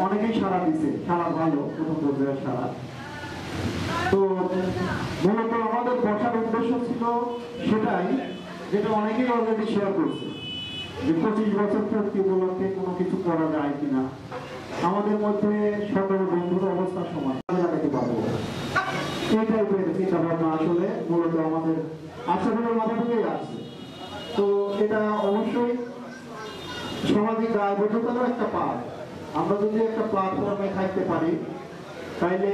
অনেকেই সারা দিচ্ছে, সারা ভালো, প্রথম পর্যায়ে সারা। তো মূলত আমাদের বসার উদ্দেশ্য ছিল সেটাই, যেটা অনেকেই অলরেডি শেয়ার করছে, যে 25 বছর পূর্তি উপলক্ষে কোনো কিছু করা যায় কিনা, আমাদের মধ্যে সকল বন্ধুর অবস্থা সমান লাগাতে পারবো, এই টাইপের চিন্তা ভাবনা আসলে মূলত আমাদের আচরণের মাথা থেকেই আসছে। তো এটা অবশ্যই সামাজিক দায়বদ্ধতারও একটা পার্ট। আমরা যদি একটা প্ল্যাটফর্মে থাকতে পারি তাইলে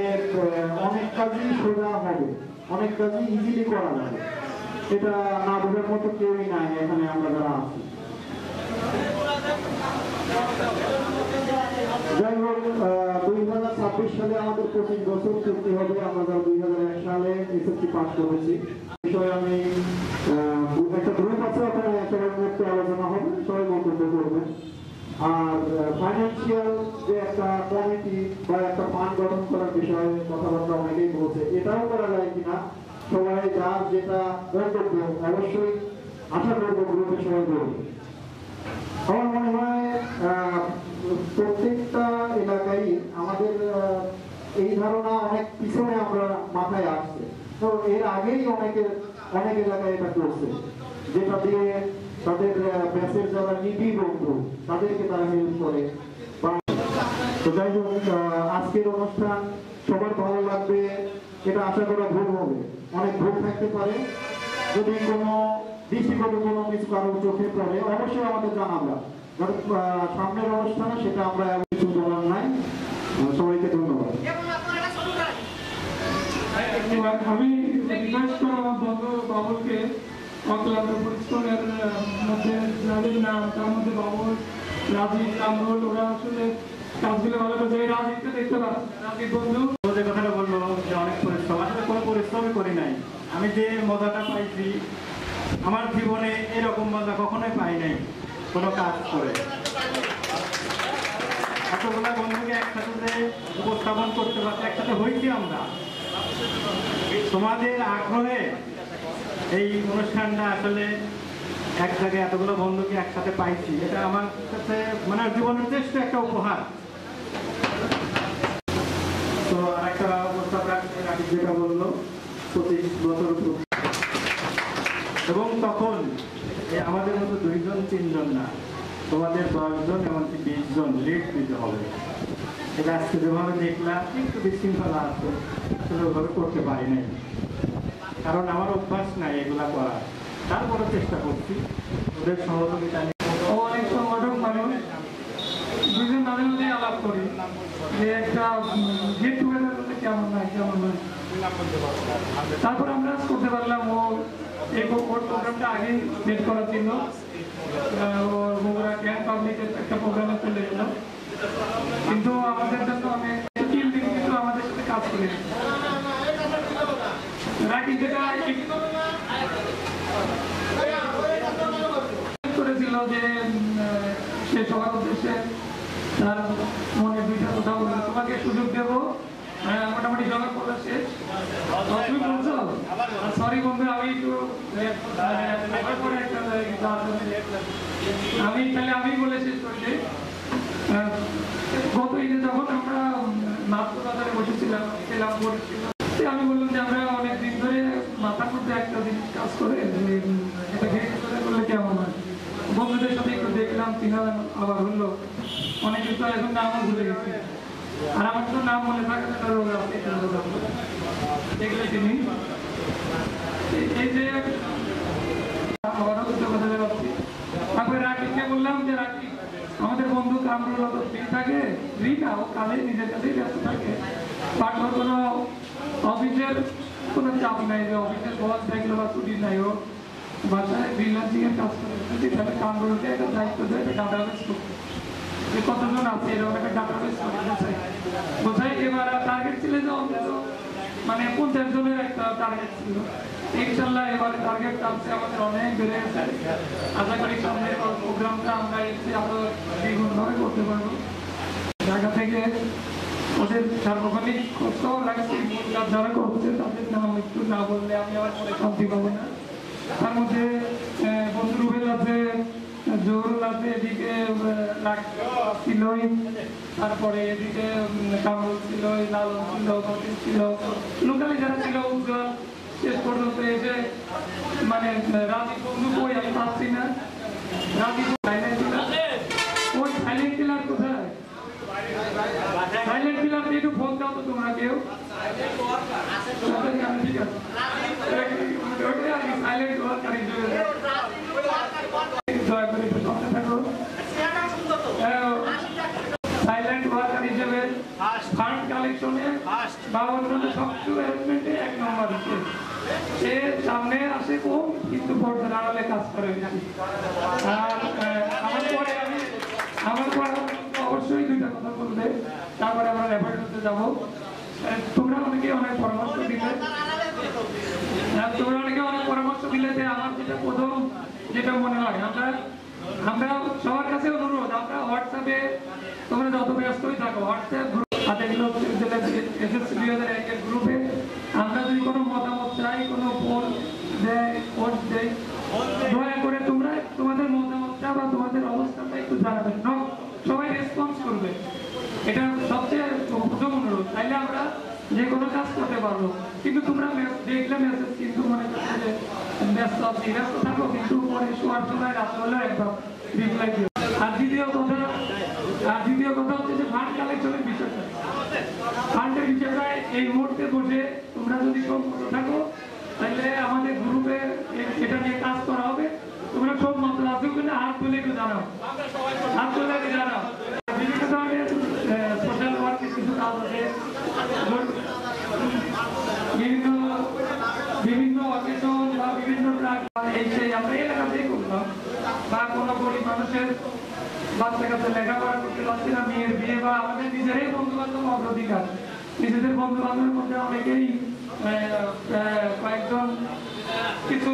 অনেক কাজই সোজা হবে, অনেক কাজই ইজিলি করা যাবে। এটা না বোঝার মতো কেউই নাই এখানে আমরা যারা আছি। যাই হোক, 2026 সালে আমাদের 25 বছর পূর্তি হবে। আমরা 2001 সালে এসএসসি পাস করেছি। বিষয়ে আমি একটা গ্রুপ আছে, ওখানে সবাই মুক্ত আলোচনা হবে, সবাই মন্তব্য করবেন। আর ফাইন্যান্সিয়াল যে একটা কমিটি বা একটা ফান্ড গঠন করার বিষয়ে কথাবার্তা অনেকেই বলছে, এটাও করা যায় কিনা, সবাই যার যেটা মন্তব্য অবশ্যই আশা করবো গ্রুপে সবাই বলবে। আমার মনে হয় প্রত্যেকটা এলাকায় আমাদের এই ধারণা অনেক পিছনে আমরা মাথায় আসছে। তো এর আগেই অনেক এলাকায় এটা করছে, যেটা দিয়ে তাদের ব্যাচের যারা নিবি বন্ধু তাদেরকে তারা হেল্প করে। তো যাই হোক, আজকের অনুষ্ঠান সবার ভালো লাগবে এটা আশা করা ভুল হবে, অনেক ভুল থাকতে পারে। যদি কোনো দৃষ্টিগত কোনো কিছু কারো চোখে পড়ে অবশ্যই আমাদের জানাবেন, কারণ সামনের অনুষ্ঠানে সেটা আমরা কিছু বলার নাই। সবাইকে ধন্যবাদ। আমি রিকোয়েস্ট করব বন্ধু বাবুলকে, অক্লান্ত পরিশ্রমের মধ্যে যাদের নাম, তার মধ্যে বাবুল, রাজীব, কামরুল, ওরা আসলে কাজগুলো ভালো করছে। এই রাজীবকে দেখতে পাচ্ছি, রাজীব বন্ধু যে কথাটা বললো যে অনেক পরিশ্রম, আসলে কোনো পরিশ্রমই করি নাই। আমি যে মজাটা পাইছি আমার জীবনে এরকম মজা কখনোই পাই নাই কোনো কাজ করে। এতগুলো বন্ধুকে একসাথে উপস্থাপন করতে পারছি, একসাথে হয়েছি আমরা। তোমাদের আগ্রহে এই অনুষ্ঠানটা আসলে এক জায়গায় এতগুলো বন্ধুকে একসাথে পাইছি, এটা আমার কাছে মানে জীবনের শ্রেষ্ঠ একটা উপহার। তো আরেকটা প্রস্তাব রাখি, যেটা বললো 25 বছর, এবং তখন আমাদের মতো 2 জন 3 জন না, তোমাদের 10 জন এমনকি 20 জন লিড দিতে হবে। এটা আজকে যেভাবে দেখলাম একটু বিশৃঙ্খলা আছে, আসলে ওভাবে করতে পারি নাই, কারণ আমার অভ্যাস নাই এগুলা করার। তারপরে চেষ্টা করছি ওদের সহযোগিতা নিয়ে। অনেক সংগঠক মানুষ, দুজন মাঝে মধ্যে আলাপ করি যে একটা গেট টুগেদার করতে কেমন হয়, কেমন হয়। তারপর আমরা করতে পারলাম, ও এই প্রোগ্রামটা আগেই সেট করার জন্য ওর বগুড়া ক্যাম্প পাবলিকের একটা প্রোগ্রামে চলে গেল, কিন্তু আমাদের জন্য আমি 3 দিন কিন্তু আমাদের সাথে কাজ করি রাখি, যেটা করেছিল যে সে সবার উদ্দেশ্যে তার মনে 2টা কথা বলবে, তোমাকে সুযোগ দেবো, মোটামুটি জমা করা শেষ। তুমি বলছো সরি বন্ধু, আমি একটু আমি বলে শেষ করি যে গত ঈদে যখন আমরা নাট্য বাজারে বসেছিলাম, খেলাম, আমি বললাম যে আমরা অনেকদিন ধরে মাথার মধ্যে একটা জিনিস কাজ করে যে এটা গেট টুগেদার করলে কেমন হয়। বন্ধুদের সাথে একটু দেখলাম, চিনা আবার হলো, অনেকে তো এখন নামও ভুলে গেছে। আর আমার তো নাম মনে থাকে না, রোগ আছে দেখলে চিনি। এই যে আবারও দুটো কথা ভাবছি। তারপরে রাকিবকে বললাম যে রাকিব, আমাদের বন্ধু কামরুল তো ফ্রি থাকে, ফ্রি না, ও কাজে নিজের কাছেই ব্যস্ত থাকে, বাট ওর কোনো অফিসের কোনো চাপ নাই, যে অফিসের বস থাকলে বা ছুটি নাই, ও বাসায় ফ্রিল্যান্সিং এর কাজ করে। তাহলে কামরুলকে একটা দায়িত্ব দেয়, একটা ডাটাবেস করতে, যে কতজন আছে এরকম একটা ডাটাবেস করে বোঝাই। এবার টার্গেট ছিল যে অন্তত মানে 50 জনের একটা টার্গেট ছিল। ইনশাল্লাহ এবারে টার্গেট আছে আমাদের অনেক বেড়ে গেছে। আশা করি সামনে প্রোগ্রামটা আমরা এসে আরো দ্বিগুণভাবে করতে পারবো। ঢাকা থেকে ওদের সার্বক্ষণিক কষ্ট লাগছে, যারা করছে তাদের নাম একটু না বললে আমি আবার পরে শান্তি পাবো না। তার মধ্যে বন্ধু রুবেল আছে, জহুরুল আছে, এদিকে ছিলই, তারপরে এদিকে কামরুল ছিল, লালন ছিল, মতিন ছিল, লোকালি যারা ছিল উজ্জ্বল, শেষ পর্যন্ত এসে মানে রাজীব বন্ধু কই আমি পাচ্ছি না, রাজীব সাইলেন্ট কিলার, ওই সাইলেন্ট কিলার কোথায়? সাইলেন্ট কিলার একটু ফোন দাও তো তোমরা কেউ। ঠিক আছে, সাইলেন্ট ওয়ার্কার হিসেবে দয়া করে একটু সামনে থাকো। সাইলেন্ট ওয়ার্কার হিসেবে ফান্ড কালেকশনে বা অন্যান্য সবকিছু অ্যারেঞ্জমেন্টে 1 নম্বর দিচ্ছে। সে সামনে আসে কম, কিন্তু পর্দার আড়ালে কাজ করে বেশি। আর আমার পরে অবশ্যই 2টা কথা বলবে, তারপরে আমরা রেফার করতে যাবো। তোমরা অনেকে অনেক পরামর্শ দিলে, যে আমার যেটা প্রথম যেটা মনে হয়, আমরা সবার কাছে অনুরোধ, আমরা হোয়াটসঅ্যাপে তোমরা যত ব্যস্তই থাকো, হোয়াটসঅ্যাপ গ্রুপ আছে, এগুলো এসএসসি 2001 গ্রুপে আমরা যদি কোনো মতামত চাই, কোনো পোস্ট দেয়, দয়া করে তোমরা তোমাদের মতামতটা বা তোমাদের অবস্থাটা একটু জানাবেন, সবাই রেসপন্স করবে। এটা সবচেয়ে প্রথম অনুরোধ, তাইলে আমরা যে কোনো কাজ করতে পারবো। কিন্তু তোমরা দেখলে মেসেজ কিন্তু মনে করছো যে ব্যস্ত থাকো, কিন্তু পরে শোয়ার সময় রাত্রে হলে একবার রিপ্লাই দিও। আর দ্বিতীয় কথা হচ্ছে যে ফান্ড কালেকশনের বিষয়টা, ফান্ডের বিষয়টা এই মুহূর্তে বসে তোমরা যদি সম্মত থাকো, তাহলে আমাদের গ্রুপে এটা নিয়ে কাজ করা হবে। তোমরা সম্মত আছো কিনা হাত তুলে একটু জানাও, হাত তুলে একটু জানাও। বিভিন্ন ধরনের সোশ্যাল ওয়ার্কের কিছু কাজ আছে, বিভিন্ন অকেশন বা বিভিন্ন আমরা এলাকাতেই করলাম, বা কোনো গরিব মানুষের বাচ্চা কাছে লেখাপড়া করতে পারছি না, মেয়ের বিয়ে, বা আমাদের নিজেরাই বন্ধু বান্ধব অগ্রাধিকার। নিজেদের বন্ধু বান্ধবের মধ্যে অনেকেই কয়েকজন কিছু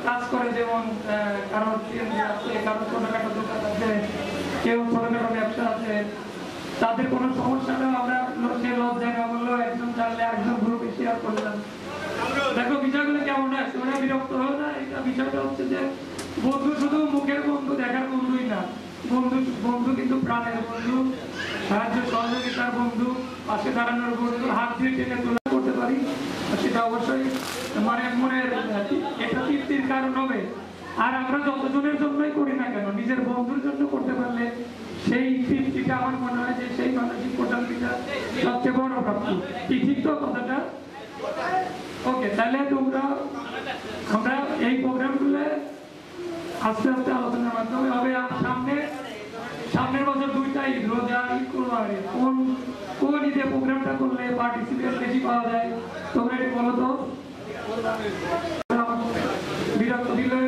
কাজ করে, যেমন কারোর সিএনজি আছে, কারোর ছোটখাটো দোকান আছে, কেউ ছোটখাটো ব্যবসা আছে, তাদের কোনো সমস্যাটাও আমরা সে লজ্জায় না বললেও একজন জানলে একজন গ্রুপে শেয়ার করলাম। দেখো বিষয়গুলো কেমন হয়, তোমরা বিরক্ত হও না। এটা বিষয়টা হচ্ছে যে বন্ধু শুধু মুখের বন্ধু, দেখার বন্ধুই না, বন্ধু কিন্তু প্রাণের বন্ধু, সাহায্য সহযোগিতার বন্ধু, পাশে দাঁড়ানোর বন্ধু, হাত দিয়ে টেনে তোলা করতে পারি, সেটা অবশ্যই মানে মনের এটা তৃপ্তির কারণ হবে। আর আমরা যতজনের জন্যই করি না কেন, নিজের বন্ধুর জন্য করতে পারলে সেই তৃপ্তিটা আমার মনে হয় যে সেই মানসিক প্রশান্তিটা সবচেয়ে বড় প্রাপ্তি। ঠিক তো কথাটা? ওকে, তাহলে আমরা এই প্রোগ্রামগুলো আস্তে আস্তে আলোচনার মাধ্যমে হবে। আর সামনের বছর 2টা ঈদ, রোজা ঈদ, কুরবানি, কোন ঈদে প্রোগ্রামটা করলে পার্টিসিপেট বেশি পাওয়া যায় তোমরা একটু বলো তো। বিরক্ত দিলে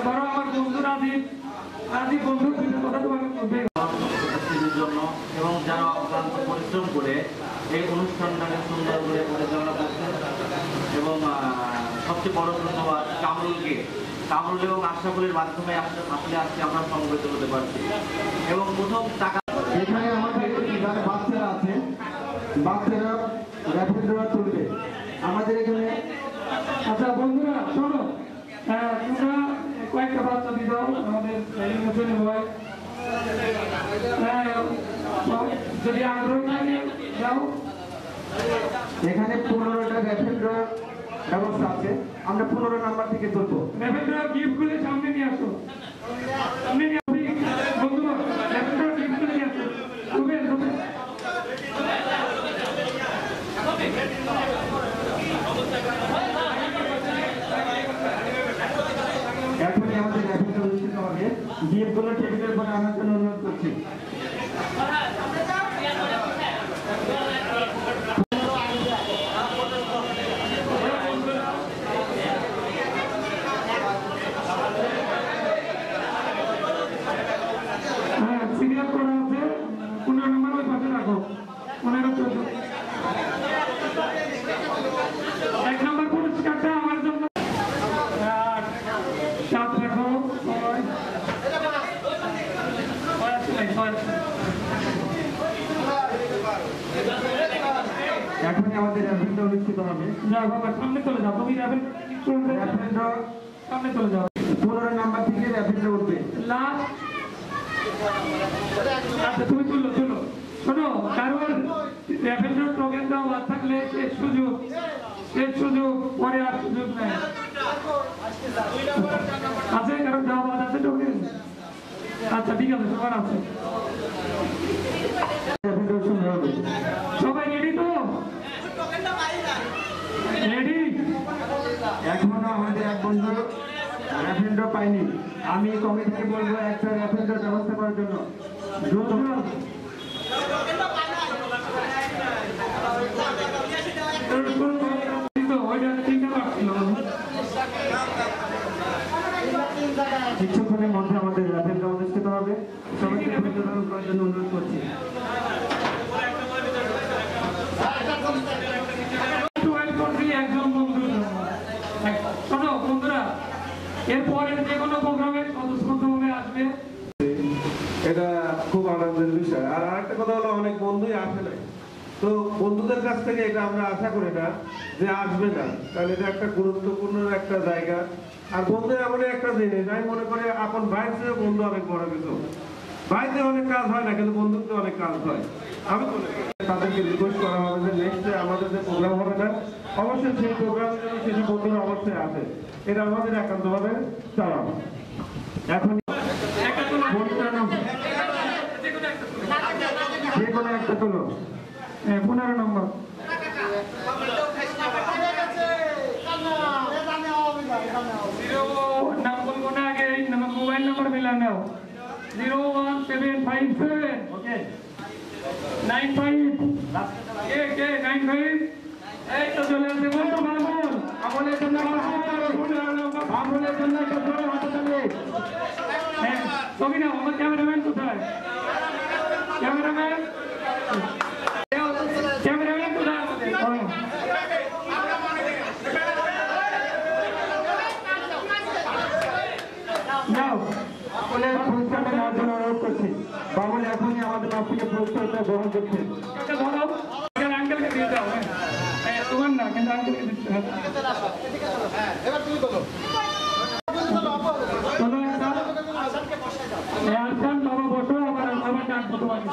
বড় আমার বন্ধু রাজীব বন্ধু 2টা কথা তোমাকে বলবে জন্য, এবং যারা অক্লান্ত পরিশ্রম করে এই অনুষ্ঠানটাকে সুন্দর করে পরিচালনা করছে। এবং সবচেয়ে বড় ধন্যবাদ কামরুল এবং আশরাফুলের মাধ্যমে আসলে আজকে আমরা সমবেত হতে পারছি। এবং প্রথম টাকা এখানে আমাদের যারা বাচ্চারা আছে, বাচ্চারা র্যাপিড ড্র তুলবে আমাদের এখানে। আচ্ছা বন্ধুরা শোনো, তোমরা কয়েকটা বাচ্চা দিয়ে দাও আমাদের হয়, যদি আগ্রহ থাকে যাও। এখানে 15টা র্যাপিড ড্র ব্যবস্থা আছে। আমরা 15 নাম্বার থেকে তুলবো। ল্যাভেন্ডার গিফটগুলো সামনে নিয়ে আসো, সামনে নিয়ে আসো বন্ধুরা, ল্যাভেন্ডার গিফটগুলো নিয়ে আসো। রুবেল রুবেল এখনই আমাদের ল্যাভেন্ডার অনুষ্ঠিত হবে। গিফটগুলো টেবিলের পরে আনার জন্য অনুরোধ করছি। সিরিয়াল করা আছে, 15 নম্বর ওই পাশে রাখো, 15 14 1 নম্বর পুরস্কারটা আমার জন্য 7 রাখো, 6 এখনই আমাদের ল্যাভেন্ডার অনুষ্ঠিত হবে। যাও বাবা সামনে চলে যাও, তুমি ল্যাভেন্ডার সামনে চলে যাও। 15 নাম্বার থেকে ল্যাভেন্ডার উঠবে। লাস্ট আচ্ছা তুমি তুলো তুলো, শোনো কারোর ল্যাভেন্ডার টোকেন দেওয়া থাকলে শেষ সুযোগ, পরে আর সুযোগ নাই। আছে কারণ দেওয়া বাদ আছে টোকেন? আচ্ছা ঠিক আছে, সবার আছে। ল্যাভেন্ডার শুরু হবে। সবাই রেডি তো? রেডি? এখনো আমাদের এক বন্ধু ল্যাভেন্ডার পাইনি। আমি কমিটিকে বলবো একটা ল্যাভেন্ডার ব্যবস্থা করার জন্য। দ্রুত কিছুক্ষণের মধ্যে আমাদের ল্যাভেন্ডার অনুষ্ঠিত হবে। সবাইকে বিতরণ করার জন্য অনুরোধ করছি। একজন বন্ধু শোনো বন্ধুরা, এরপরে যে কোনো প্রোগ্রামে স্বতঃস্ফূর্তভাবে আসবে, এটা খুব আনন্দের বিষয়। আর আরেকটা কথা হলো, অনেক বন্ধুই আসে না, তো বন্ধুদের কাছ থেকে এটা আমরা আশা করি না যে আসবে না, কারণ এটা একটা গুরুত্বপূর্ণ একটা জায়গা। আর বন্ধু এমন একটা জিনিস, আমি মনে করি আপন ভাইয়ের চেয়ে বন্ধু অনেক বড় কিছু। ভাইতে অনেক কাজ হয় না, কিন্তু বন্ধুত্বে অনেক কাজ হয়। আমি তাদেরকে রিকোয়েস্ট করা হবে যে নেক্সট ডে আমাদের যে প্রোগ্রাম হবে না, অবশ্যই সেই প্রোগ্রামের জন্য সেই বন্ধুরা অবশ্যই আসে। এটা আমাদের একান্তভাবে চালাবো। এখন যে কোনো একটা তুলো। 15 নম্বর নাম বলবো না, আগে মোবাইল নাম্বার মিলা নাও। 01757 ওকে 95 কে 95। এই তো চলে আসছে বন্ধু মামুন, আমলের জন্য আমলের জন্য একটা জোরে হাততালি। হ্যাঁ ছবি নাও। আমার ক্যামেরাম্যান কোথায়? ক্যামেরাম্যান কোথায় আমাদের? যাও আমলের পুরস্কারটা নেওয়ার জন্য অনুরোধ করছি। বাবুল এখনই আমাদের কাছ থেকে পুরস্কারটা গ্রহণ করছেন। এটা ধরো, এটা আঙ্কেলকে দিয়ে দাও। হ্যাঁ তোমার না, কিন্তু আঙ্কেলকে দিতে হবে। আসান বাবা বসো, আবার ডাকবো তোমাকে।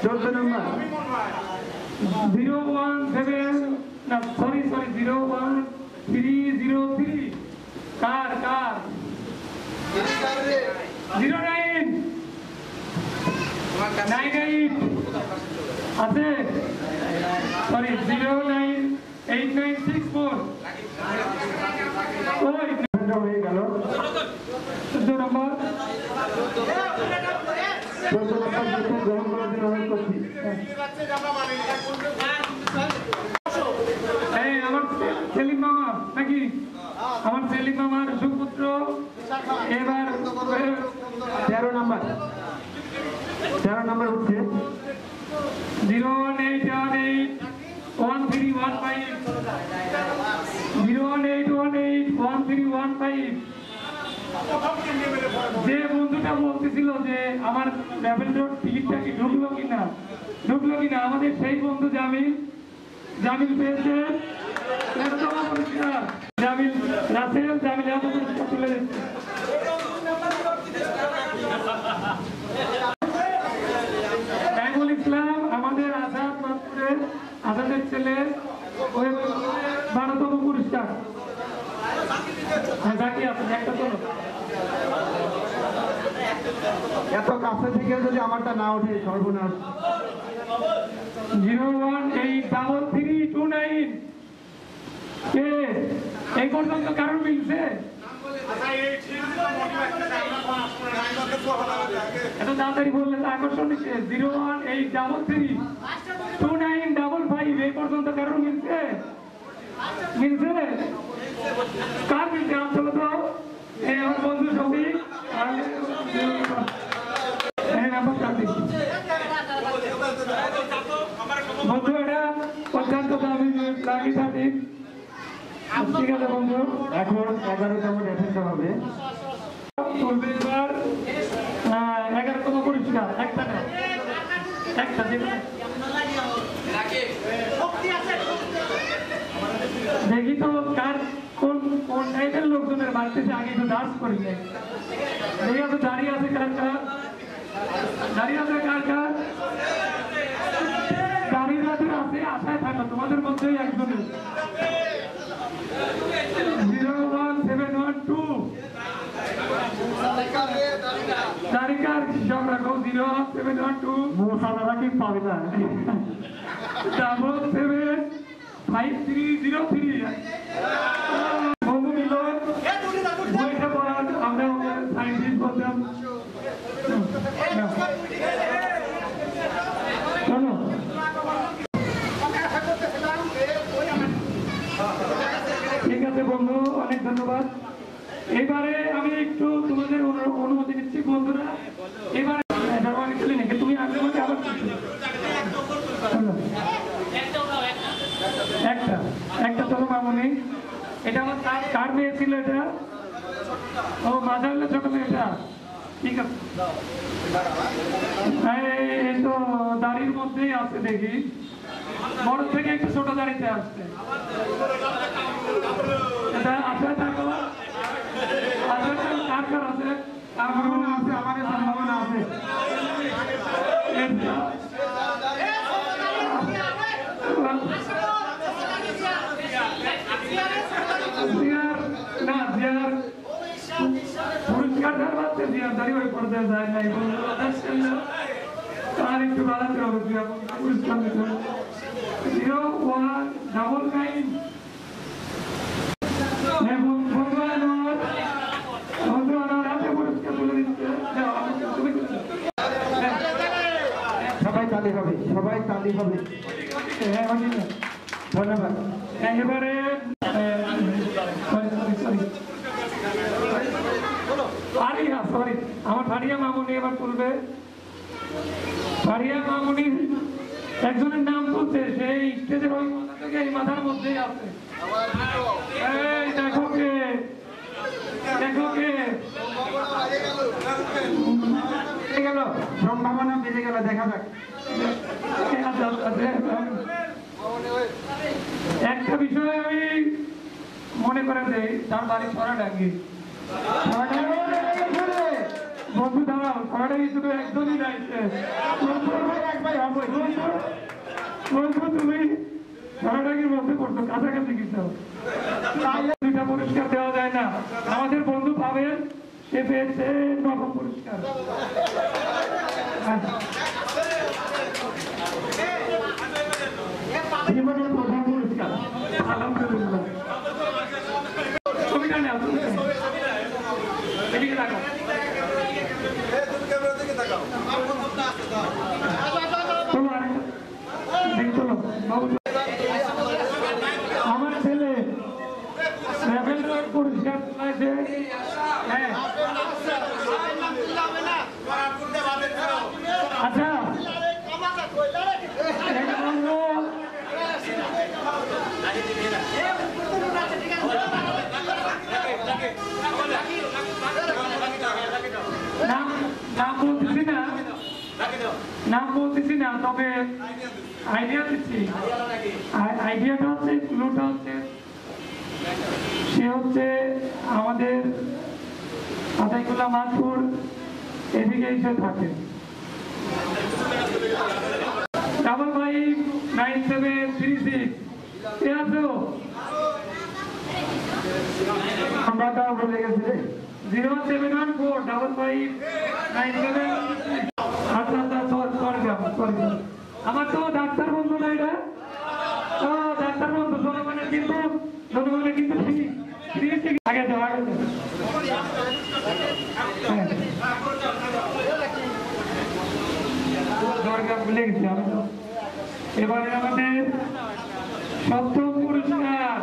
14 নম্বর 017 না সরি 01303 কার 09 98 আছে, সরি 098964 ওই হয়ে গেল। 14 নম্বর 14 নম্বর গ্রহণ করার জন্য অনুরোধ করছি। এই আমার সেলিম মামা নাকি, আমার সেলিম মামার সুপুত্র এবার 13 নম্বর উঠছে। 01818 1315 01818 1315। যে বন্ধুটা বলতেছিল যে আমার ল্যাভেন্ডার টিকিটটা কি ঢুকলো কিনা, আমাদের সেই বন্ধু জামিল পেয়েছে। জামিল রাসেল, জামিল পুরস্কার তুলে দিচ্ছে। নাইমুল ইসলাম আমাদের আজাদের ছেলে, 12তম পুরস্কার। হ্যাঁ বাকি আছে একটা তোলো। এত কাছে থেকে যদি আমারটা না ওঠে সর্বনাশ। 0183329 কে এই পর্যন্ত কারণ মিলছে? এত তাড়াতাড়ি বললে তো আকর্ষণ নিচ্ছে। 018332955 এই পর্যন্ত কারণ মিলছে? মিলছে? কার মিলছে? আসলে তো এই আমার বন্ধু সবই বন্ধু এটা অত্যন্ত দামি লাগি থাকি। ঠিক আছে বন্ধু, এখন 11তম রেফারেন্স হবে। চলবে এবার 11তম পুরস্কার। একটা না একটা দেখি তো কার কোন কোন টাইপের লোকজনের বাড়িতে আগে একটু ডান্স করি যায়। দেখি তো দাঁড়িয়ে আছে কার কার, দাঁড়িয়ে আছে কার কার, দাঁড়িয়ে আছে আশায় থাকো তোমাদের মধ্যেই একজনের। 01712 তারিকার হিসাব রাখো। 01712 মৌসালারা কি পাবে না? 775303 বন্ধু মিলন বইটা পড়ান। আমরা সায়েন্টিস্ট বলতাম। শোনো ঠিক আছে বন্ধু, অনেক ধন্যবাদ। এবারে আমি একটু তোমাদের অনুমতি দিচ্ছি বন্ধুরা। এবারে চলে নাকি তুমি আগে আমাকে আবার একটা একটা চলো মামনি। এটা আমার কার মেয়ে ছিল? এটা ও মাঝারলে ছোট মেয়েটা। ঠিক আছে, এই তো দাড়ির মধ্যেই আছে দেখি, বড় থেকে একটু ছোট দাড়িতে আসছে। এটা আশায় থাকো, আশায় থাকো কার কার আছে? সম্ভাবনা আছে, আমার সম্ভাবনা আছে। পুরস্কার ধরবাতে জিয়াদারি ওই পর্যায়ে যায় নাই। তার একটু বাড়াতে হবে পুরস্কার দিতে হবে। 01999 বন্ধু আমার হাতে পুরস্কার তুলে দিচ্ছে। সবাই তালি হবে, সবাই তালি হবে। ধন্যবাদ। এবারে সরি আমার ফারিয়া মামুনি এবার তুলবে। ফারিয়া মামুনি একজনের নাম তুলছে, সেই স্টেজের ওই মাথা থেকে এই মাথার মধ্যেই আছে। এই দেখো কে, দেখো কে গেল, সম্ভাবনা বেড়ে গেল, দেখা যাক। একটা বিষয় আমি মনে করে দেই, তার বাড়ি ছড়াডাঙ্গি। বন্ধু দাঁড়াও, ছড়াডাঙ্গি শুধু একজনই যাইছে। বন্ধু তুমি ছড়াডাঙ্গির মধ্যে পড়ছো, কাছাকাছি কিছু দুইটা পুরস্কার দেওয়া যায় না। আমাদের বন্ধু পাবেন, সে পেয়েছে নবম পুরস্কার। জীবনের প্রথম পুরস্কার। আলহামদুলিল্লাহ। ছবিটা নেও, এদিকে তাকাও। আমার ছেলে পুরস্কার পাইছে। আচ্ছা নাম বলতেছি না, তবে আইডিয়া দিচ্ছি। আইডিয়াটা হচ্ছে, ক্লুটা হচ্ছে, সে হচ্ছে আমাদের আতাইকুল্লাহ মাদপুর এদিকে এসে থাকে। 559736 কে আছো? নাম্বারটা বলে গেছি রে। 0714559 আচ্ছা আচ্ছা সরি আমার তো ডাক্তার বন্ধু না এটা ডাক্তার বন্ধু জনগণের কিন্তু ফ্রি আগে দাও ভুলে গেছি আমি তো। এবারে আমাদের সপ্তম পুরস্কার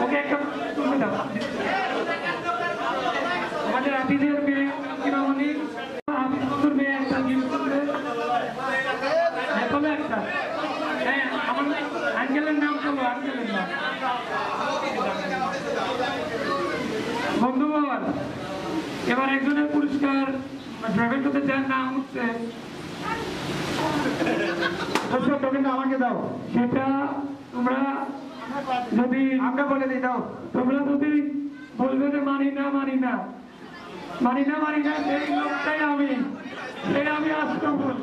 ওকে একটা তুলে দাও আমাদের আপিদের মেয়ে কিমামনি আমি সুন্দর মেয়ে একটা গিফট করবে তবে একটা হ্যাঁ আমার আঙ্কেলের নাম বলো আঙ্কেলের নাম বন্ধুগণ এবার একজনের পুরস্কার ড্রাইভার করতে যার নাম হচ্ছে আমাকে দাও সেটা তোমরা যদি আমরা বলে দিই দাও তোমরা যদি বলবে যে মানি না সেই লোকটাই আমি আসতে বল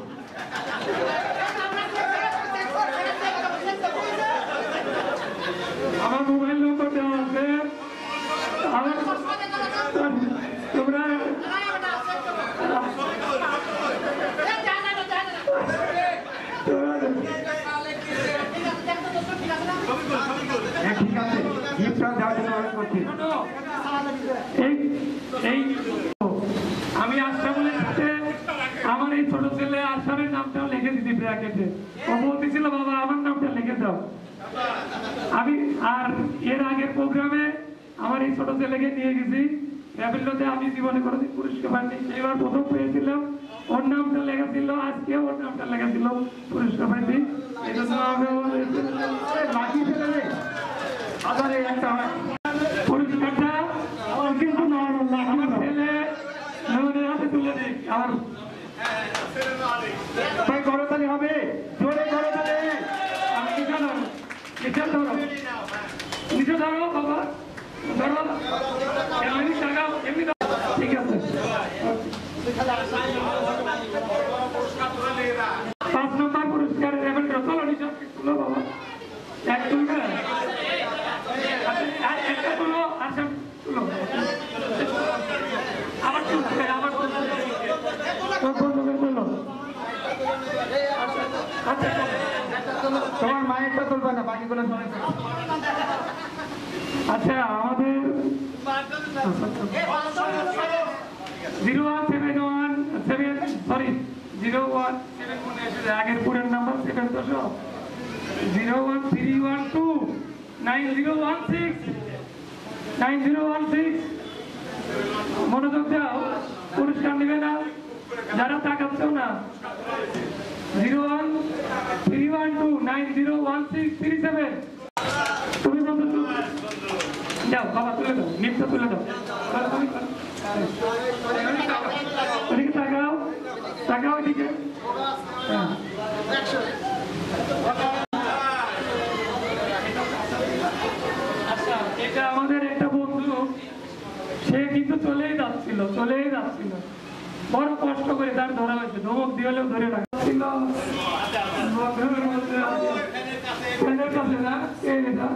আমার মোবাইল নম্বর দেওয়া আছে তোমরা ঠিক আছে গিফটটা দেওয়ার জন্য অনেক করছি আমি আশরাফুলের সাথে আমার এই ছোট ছেলে আশরাফের নামটাও লিখে দিতে ব্র্যাকেটে ও বলতেছিল বাবা আমার নামটা লিখে দাও আমি আর এর আগের প্রোগ্রামে আমার এই ছোট ছেলেকে নিয়ে গেছি র্যাপিডোতে আমি জীবনে কোনোদিন পুরস্কার পাইনি এবার প্রথম পেয়েছিলাম ওর নামটা লেখা ছিল আজকে ওর নামটা লেখা ছিল পুরস্কার পাইছি এই জন্য আমি লাকি ছেলে একটা পুরস্কারটা কিন্তু আমার ছেলে মেয়েদের হাতে তুলে দিই আর ভাই করতালি হবে জোরে করতালি আমি নিচে ধরো বাবা ধরো এমনি টাকাও এমনি ঠিক আছে 5 নম্বর পুরস্কারের রেবেল চলো নিচে তুলো বাবা এক তুলবে একটা তুলো আচ্ছা তুলো আবার তুলবে তুলো আচ্ছা তোমার মায়েরটা তুলবে না বাকিগুলো সবাই আচ্ছা আমাদের 0171 আগের পুরের নাম্বার 7 013129016 মনোযোগ দাও পুরস্কার নেবে না যারা তাকাচ্ছেও না 01312901637 তুমি বন্ধু যাও বাবা তুলে দাও নিপটা তুলে দাও ওদিকে তাকাও এদিকে আচ্ছা এটা আমাদের একটা বন্ধু সে কিন্তু চলেই যাচ্ছিল বড় কষ্ট করে তার ধরা হয়েছে ধমক দিয়ে হলেও ধরে রাখা ছিল না এটা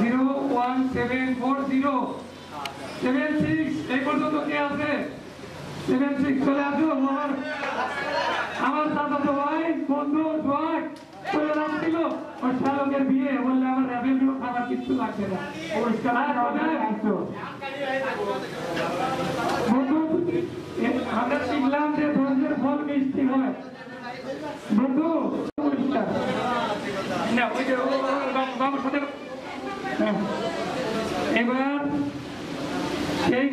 0174076 এই পর্যন্ত কে আছে 76 চলে আসো আমার দাদা তো ভাই বন্ধু ভাই চলে যাচ্ছিল ওর শালকের বিয়ে বললে আমার রেভিনিউ খাবার কিচ্ছু লাগবে না বন্ধু আমরা শিখলাম যে ধৈর্যের ফল মিষ্টি হয় বন্ধু পুরস্কার না ওই যে বাবার সাথে এবার সেই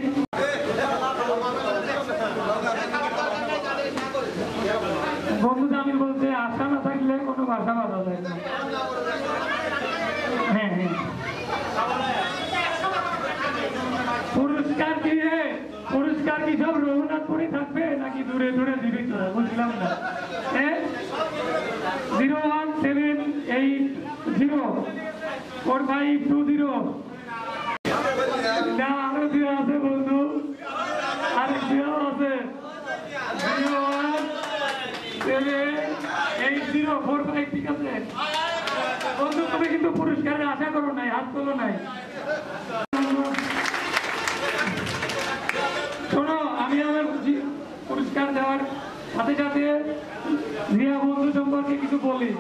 বন্ধু আমি বলতে আশা না থাকলে কোনো ভাষা বাধা যায় না হ্যাঁ পুরস্কার কি সব রঘুনাথপুরে থাকবে নাকি দূরে দূরে জীবিত বুঝলাম না 017804520 না আরো দেওয়া আছে বন্ধু আরেক দেওয়া আছে 78045, ঠিক আছে বন্ধু? তুমি কিন্তু পুরস্কারের আশা করো নাই, হাত তোলো নাই। শোনো, আমি আমার পুরস্কার দেওয়ার সাথে সাথে জিয়া বন্ধু সম্পর্কে কিছু বলি।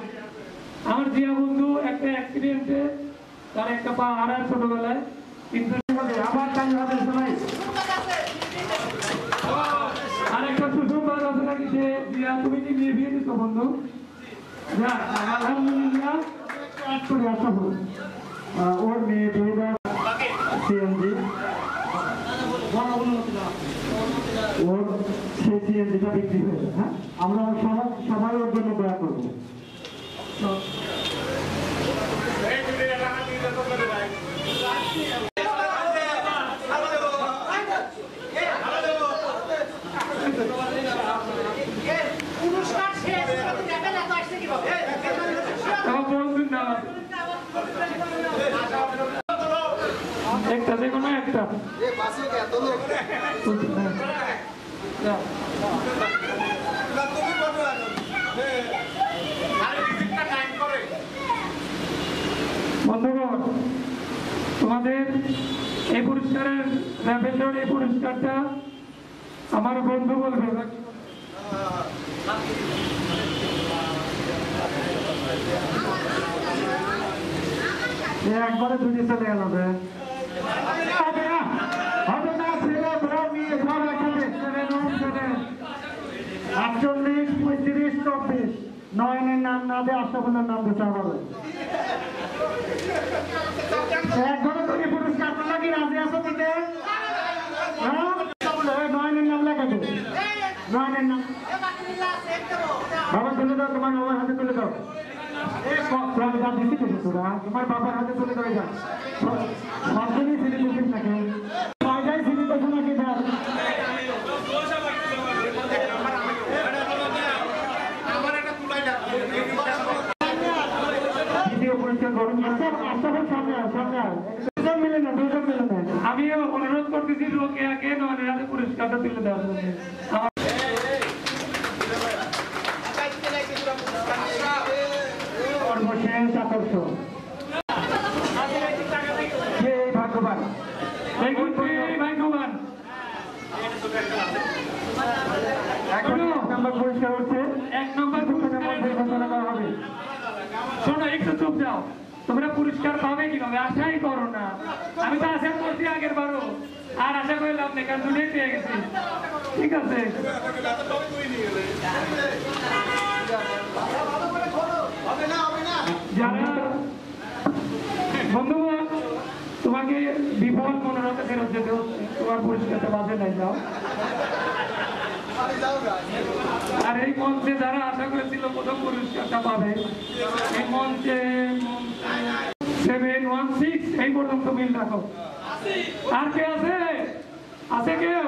আমার জিয়া বন্ধু একটা অ্যাক্সিডেন্টে তার একটা পা হারায় ছোটবেলায়, কিন্তু আবার আর একটা সুসংবাদ আছে নাকি যে জিয়া তুমি কি মেয়ে বিয়ে দিচ্ছ বন্ধু? আলহামদুলিল্লাহ, ওর মেয়ে বিয়ে দেওয়া সিএনজি, ওর সেই সিএনজিটা বিক্রি হয়েছে। হ্যাঁ, আমরা সবাই ওর জন্য দয়া করবো। একটা যে কোনো একটা বন্ধুগণ, তোমাদের এই পুরস্কারের এই পুরস্কারটা আমার বন্ধু বলবে। একবারে দুটি চলে গেল। আটচল্লিশ, 35, 24 নয়নের নাম না দিয়ে আশরাফুলের নাম দিতে হবে। একবারে তুমি পুরস্কার লাগি রাজি আছো দিতে? নয়নের নাম লেখা দেবে, নয়নের নাম। বাবা তুলে দাও, তোমার বাবার হাতে তুলে দাও। তোমার বাবার হাতে তুলে দেবে, যা সবদিনই সিঁড়ি দিচ্ছিস নাকি? পয়সায় সিঁড়ি দেখো নাকি? আমি অনুরোধ করতেছি রোকেয়াকে নয়নের হাতে পুরস্কারটা তুলে দেওয়ার জন্য। সর্বশেষ আকর্ষণ ভাগ্যবান, ভাগ্যবান। পুরস্কার হচ্ছে 1 নম্বর ঘোষণা করা হবে। শোনো, একটু চুপ যাও। তোমরা পুরস্কার পাবে কিভাবে? আশাই করো না। আমি তো আশা করছি আগের বারও, আর আশা করে লাভ নেই, কারণ দুটোই পেয়ে গেছি। ঠিক আছে, যারা বন্ধুগণ, তোমাকে বিফল মনোরথে ফেরত যেতে হচ্ছে, তোমার পুরস্কারটা বাজে নাই, যাও। আর এই মঞ্চে যারা আশা করেছিল প্রথম পুরস্কারটা পাবে, এই মঞ্চে 716 এই পর্যন্ত মিল রাখো। আর কে আছে? আছে কেউ?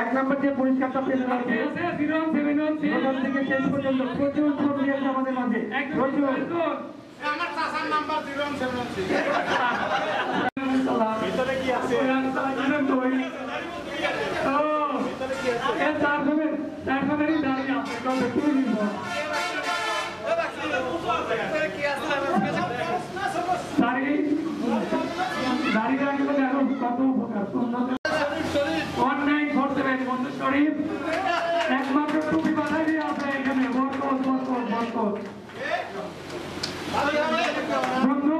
1 নম্বর যে পুরস্কারটা পেয়ে আছে 0716 থেকে শেষ পর্যন্ত প্রচুর ছবি আছে আমাদের মাঝে। আমার চাচার নাম্বার 0716। ভিতরে কি আছে? একমাত্র টুপি বাধাই দিয়ে আছে এখানে। বন্ধু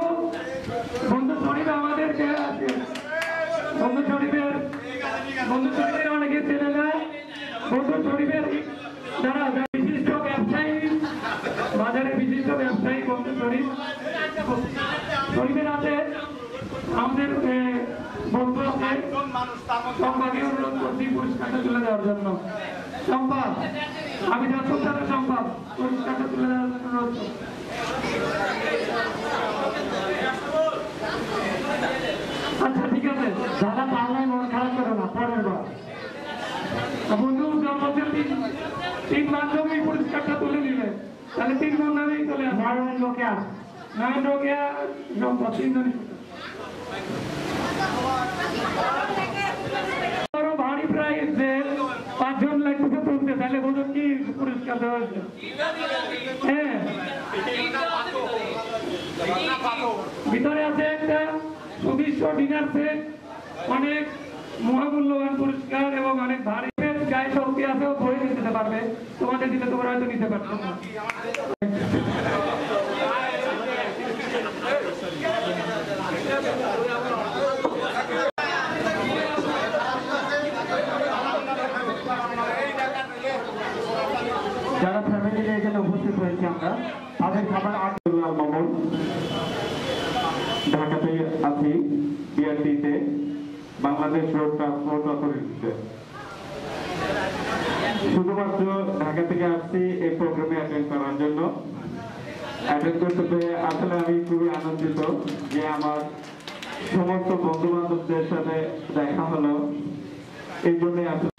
বন্ধু শরীফ আমাদেরকে বন্ধু শরীফের অনেকে চেনে না। বন্ধু শরীফের যারা বিশিষ্ট ব্যবসায়ী, বাজারে বিশিষ্ট ব্যবসায়ী বন্ধু শরীফের হাতে আমাদের বন্ধু সম্পাকে অনুরোধ করছি পুরস্কারটা তুলে দেওয়ার জন্য। সম্পা, আমি যাচ্ছি তারা সম্পা পুরস্কারটা তুলে দেওয়ার জন্য অনুরোধ। আচ্ছা ঠিক আছে, যারা পাল্লায় মন খারাপ করে না, পরের বার বন্ধু জন্মদিন 3 মাধ্যমে পুরস্কারটা তুলে দিলে, তাহলে 3 মাধ্যমেই চলে আসে। নয়ন রোকেয়া সম্পদ 3 জনই। ভারী প্রাইজ যে 5 জন লাগতেছে তুলতে, তাহলে বোঝো কি পুরস্কার। পুরস্কার দেওয়া হয়েছে। হ্যাঁ, ভিতরে আছে একটা সুদৃশ্য ডিনার সেট, অনেক মহামূল্যবান পুরস্কার এবং অনেক ভারী গায়ে শক্তি আছে, ও বই দিতে পারবে, তোমাদের দিলে তোমরা হয়তো নিতে পারছো না। যারা ফ্যামিলি নিয়ে এখানে উপস্থিত হয়েছে আমরা তাদের খাবার আব্দুল্লাহ মামুন, ঢাকাতে আছি বিআরটিতে, বাংলাদেশ রোড ট্রান্সপোর্ট অথরিটিতে। শুধুমাত্র ঢাকা থেকে আসছি এই প্রোগ্রামে অ্যাটেন্ড করার জন্য। অ্যাটেন্ড করতে পেরে আসলে আমি খুবই আনন্দিত যে আমার সমস্ত বন্ধু বান্ধবদের সাথে দেখা হলো, এই জন্যই আসলে